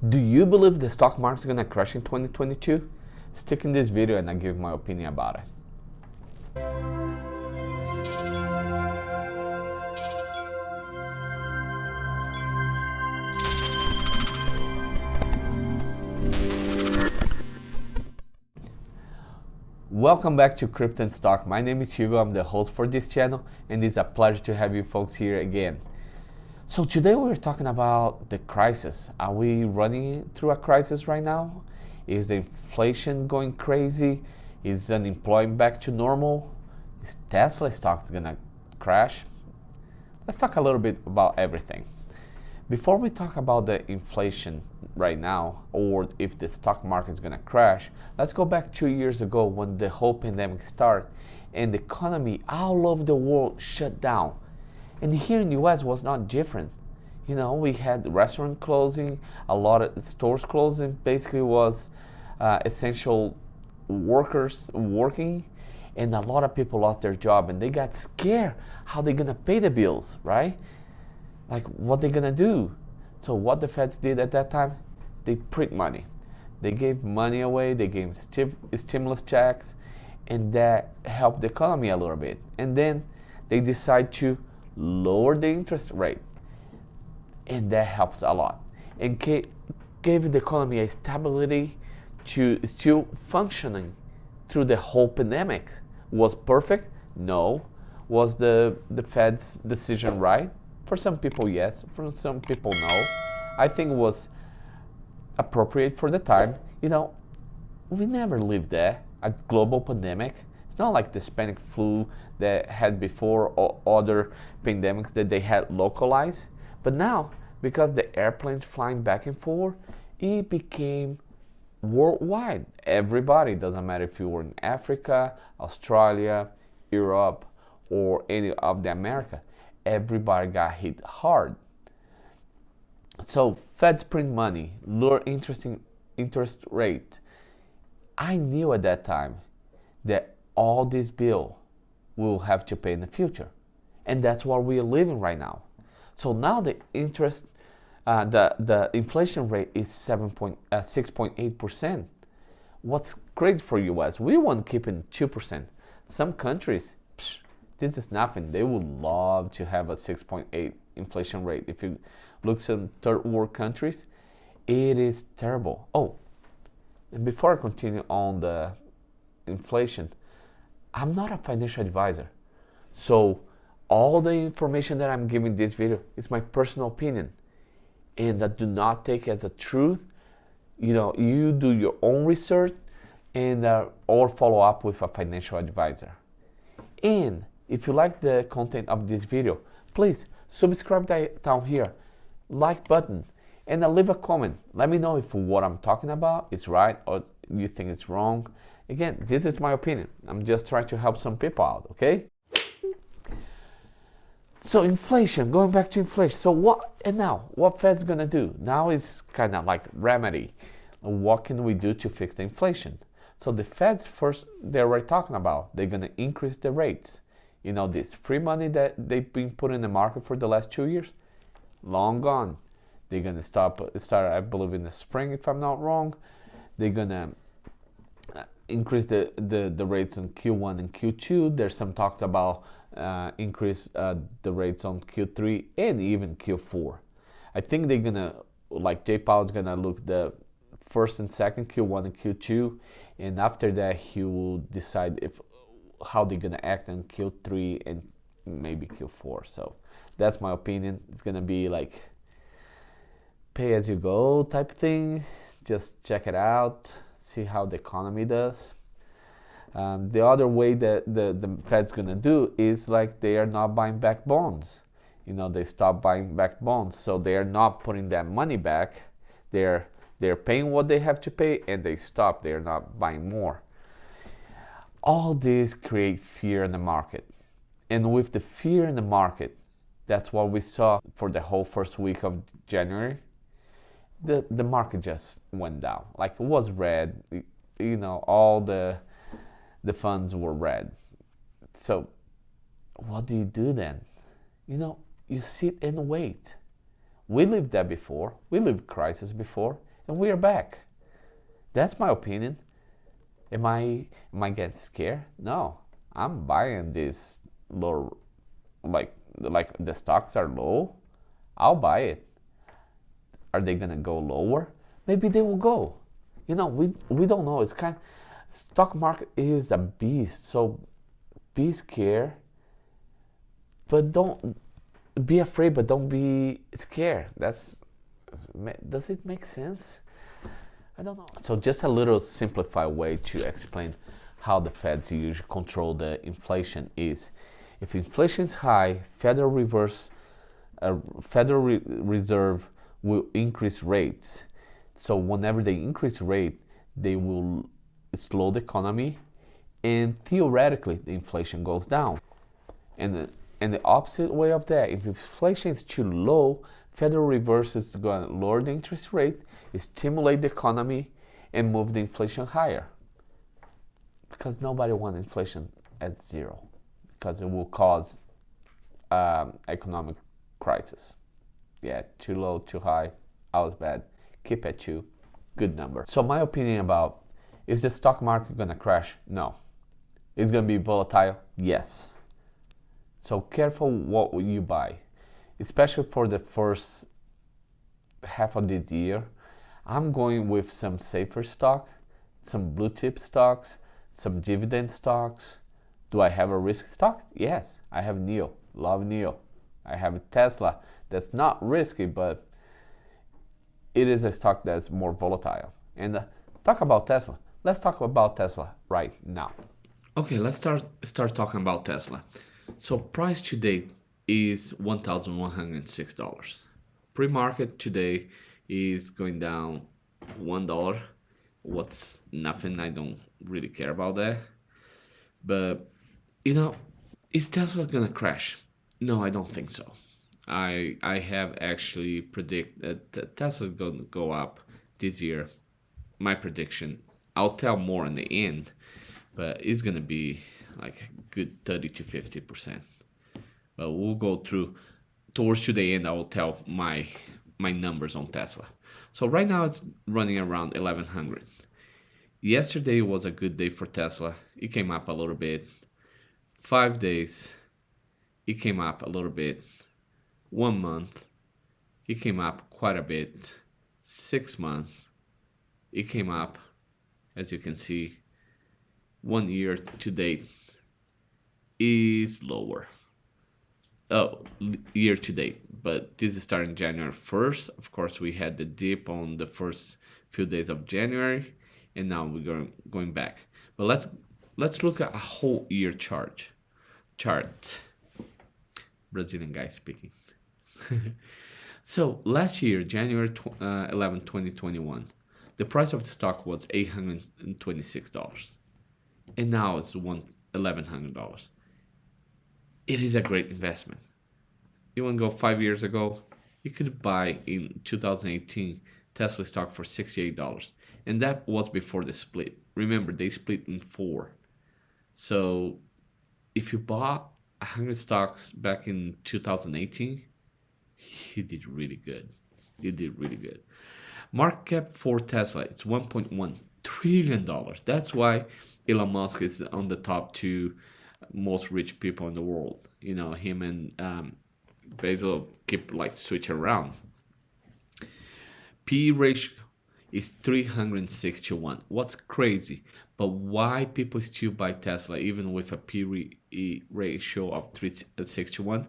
Do you believe the stock market is gonna crash in 2022? Stick in this video and I'll give my opinion about it. Welcome back to Crypto and Stock. My name is Hugo, I'm the host for this channel, and it's a pleasure to have you folks here again. So today we're talking about the crisis. Are we running through a crisis right now? Is the inflation going crazy? Is unemployment back to normal? Is Tesla stock gonna crash? Let's talk a little bit about everything. Before we talk about the inflation right now, or if the stock market is gonna crash, let's go back 2 years ago when the whole pandemic started and the economy all over the world shut down. And here in the US was not different. You know, we had restaurant closing, a lot of stores closing, basically was essential workers working, and a lot of people lost their job and they got scared how they gonna pay the bills, right? Like what they gonna do. So what the feds did at that time, they print money. They gave money away, they gave stimulus checks, and that helped the economy a little bit. And then they decide to lower the interest rate, and that helps a lot. And gave the economy a stability to still functioning through the whole pandemic. Was perfect? No. Was the Fed's decision right? For some people, yes. For some people, no. I think it was appropriate for the time. You know, we never lived there, a global pandemic. It's not like the Spanish flu that had before or other pandemics that they had localized. But now, because the airplanes flying back and forth, it became worldwide. Everybody, doesn't matter if you were in Africa, Australia, Europe, or any of the America. Everybody got hit hard. So Feds print money, lower interest rate. I knew at that time that all this bill we'll have to pay in the future, and that's what we are living right now. So now the inflation rate is 6.8%. What's great for US? We want to keep it 2%. Some countries, this is nothing. They would love to have a 6.8 inflation rate. If you look at some third world countries, it is terrible. Oh, and before I continue on the inflation, I'm not a financial advisor. So all the information that I'm giving this video is my personal opinion, and that do not take as a truth. You know, you do your own research and or follow up with a financial advisor. And if you like the content of this video, please subscribe down here, like button, and leave a comment. Let me know if what I'm talking about is right or you think it's wrong. Again, this is my opinion. I'm just trying to help some people out, okay? So inflation, going back to inflation. So what Fed's gonna do? Now it's kind of like remedy. What can we do to fix the inflation? So the Feds first, they're already talking about, they're gonna increase the rates. You know, this free money that they've been putting in the market for the last 2 years, long gone. They're gonna start, I believe, in the spring, if I'm not wrong. They're gonna increase the rates on Q1 and Q2. There's some talks about increase the rates on Q3 and even Q4. I think they're gonna, like Jay Powell's gonna look the first and second, Q1 and Q2, and after that he will decide how they're gonna act on Q3 and maybe Q4. So that's my opinion. It's gonna be like pay as you go type thing. Just check it out, see how the economy does. The other way that the Fed's gonna do is like they are not buying back bonds. You know, they stop buying back bonds, so they are not putting that money back. They're paying what they have to pay, and they stop. They are not buying more. All this create fear in the market, and with the fear in the market, that's what we saw for the whole first week of January. The market just went down. Like it was red. You know, all the funds were red. So what do you do then? You know, you sit and wait. We lived that before. We lived crisis before, and we are back. That's my opinion. Am I getting scared? No, I'm buying this low, like the stocks are low. I'll buy it. Are they gonna go lower? Maybe they will go. We don't know. It's kind. Stock market is a beast. So be scared, but don't be afraid. But don't be scared. Does it make sense? I don't know. So just a little simplified way to explain how the Feds usually control the inflation is: if inflation is high, Federal Reserve will increase rates. So whenever they increase rate, they will slow the economy, and theoretically the inflation goes down. And the opposite way of that, if inflation is too low, Federal Reserve is going to lower the interest rate, stimulate the economy, and move the inflation higher. Because nobody wants inflation at zero, because it will cause economic crisis. Yeah, too low, too high, always bad. Keep at 2, good number. So my opinion about, is the stock market gonna crash? No. It's gonna be volatile? Yes. So careful what you buy, especially for the first half of this year. I'm going with some safer stock, some blue chip stocks, some dividend stocks. Do I have a risk stock? Yes, I have NEO, love NEO. I have Tesla. That's not risky, but it is a stock that's more volatile. And talk about Tesla. Let's talk about Tesla right now. Okay, let's start talking about Tesla. So price today is $1,106. Pre-market today is going down $1. What's nothing? I don't really care about that. But is Tesla gonna crash? No, I don't think so. I have actually predicted that Tesla is going to go up this year. My prediction, I'll tell more in the end, but it's going to be like a good 30 to 50%. But we'll go through towards to the end. I will tell my numbers on Tesla. So right now it's running around 1100. Yesterday was a good day for Tesla. It came up a little bit. 5 days, it came up a little bit. 1 month, it came up quite a bit. 6 months, it came up, as you can see. 1 year to date is lower. Oh, year to date, but this is starting January 1st. Of course, we had the dip on the first few days of January, and now we're going back. But let's look at a whole year chart. Brazilian guy speaking. So last year, January 11, 2021, the price of the stock was $826, and now it's $1,100. It is a great investment. You want to go 5 years ago, you could buy in 2018 Tesla stock for $68, and that was before the split. Remember, they split in 4. So if you bought 100 stocks back in 2018, you did really good. You did really good. Market cap for Tesla is $1.1 trillion. That's why Elon Musk is on the top 2 most rich people in the world. Him and Bezos keep switch around. P ratio is 361. What's crazy? But why people still buy Tesla even with a P ratio of 361?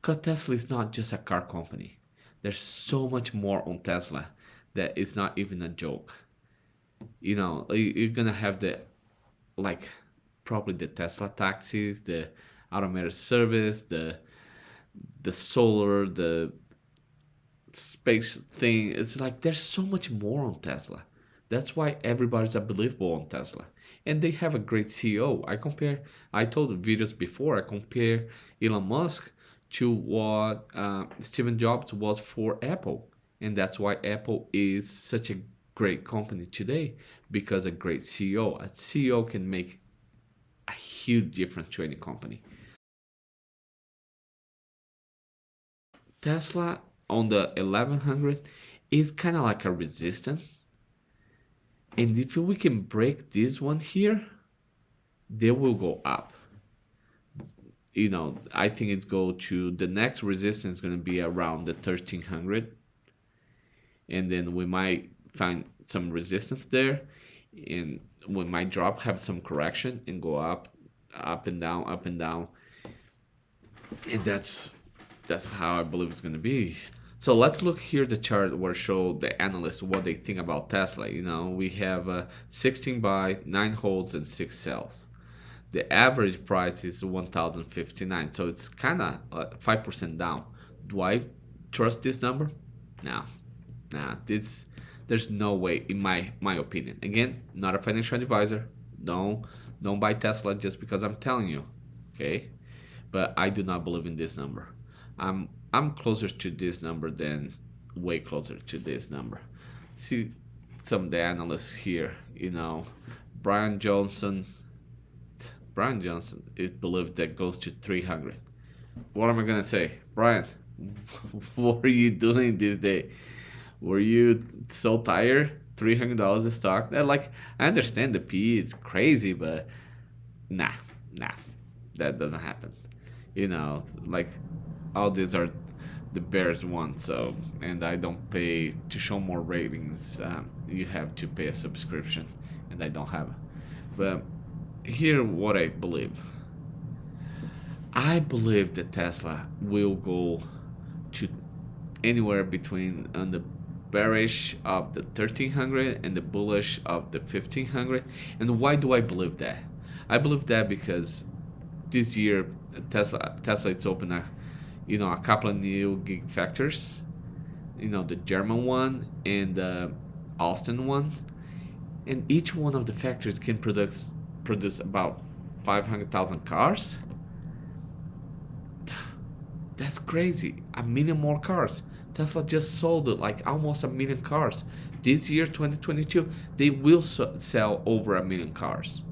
Because Tesla is not just a car company. There's so much more on Tesla that it's not even a joke. You're gonna have probably the Tesla taxis, the automated service, the solar, the space thing. It's like there's so much more on Tesla. That's why everybody's unbelievable on Tesla. And they have a great CEO. I told videos before, I compare Elon Musk to what Steve Jobs was for Apple. And that's why Apple is such a great company today, because a great CEO. A CEO can make a huge difference to any company. Tesla on the 1100 is kind of like a resistance. And if we can break this one here, they will go up. I think it's go to the next resistance is going to be around the 1300, and then we might find some resistance there, and we might drop, have some correction, and go up, up and down, and that's how I believe it's going to be. So let's look here the chart where show the analysts what they think about Tesla. We have 16 buy, 9 holds, and 6 sells. The average price is 1,059, so it's kind of 5% down. Do I trust this number? No, nah. There's no way, in my opinion. Again, not a financial advisor. Don't buy Tesla just because I'm telling you, okay? But I do not believe in this number. I'm closer to this number than way closer to this number. See some of the analysts here. Brian Johnson. It believed that goes to 300. What am I gonna say, Brian? What are you doing this day? Were you so tired? $300 a stock? I understand the P is crazy, but nah, that doesn't happen. Like all these are the Bears one, so, and I don't pay to show more ratings. You have to pay a subscription, and I don't have it. But here, what I believe. I believe that Tesla will go to anywhere between on the bearish of the 1300 and the bullish of the 1500. And why do I believe that? I believe that because this year Tesla is open a couple of new gigafactories. The German one and the Austin one, and each one of the factories can produce about 500,000 cars. That's crazy. 1 million more cars. Tesla just sold almost 1 million cars. This year, 2022, they will sell over 1 million cars.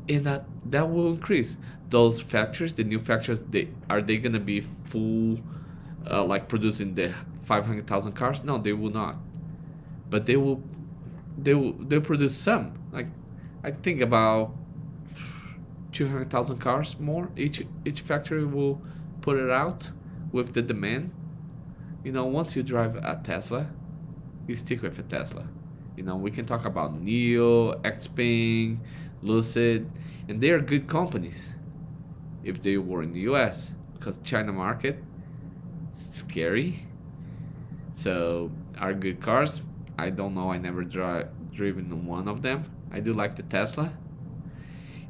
And that will increase. Those factories, the new factories, are they going to be full, producing the 500,000 cars? No, they will not. But they'll produce some. I think about 200,000 cars more. Each factory will put it out with the demand. Once you drive a Tesla, you stick with a Tesla. We can talk about NIO, Xpeng, Lucid, and they are good companies if they were in the US, because China market scary. So are good cars. I don't know. I never driven one of them. I do like the Tesla,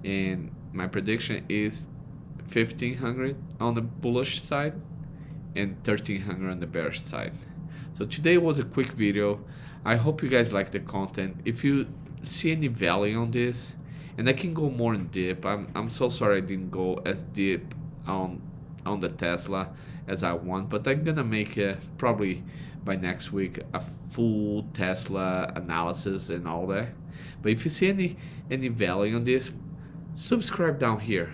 and my prediction is 1,500 on the bullish side and 1,300 on the bearish side. So today was a quick video. I hope you guys like the content. If you see any value on this, and I can go more in deep. I'm so sorry I didn't go as deep on the Tesla as I want, but I'm gonna make probably by next week a full Tesla analysis and all that. But if you see any value on this, subscribe down here.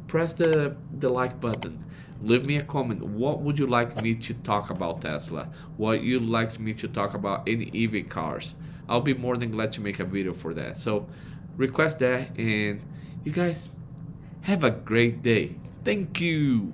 Press the like button. Leave me a comment. What would you like me to talk about Tesla? What you'd like me to talk about any EV cars? I'll be more than glad to make a video for that. So request that, and you guys have a great day. Thank you.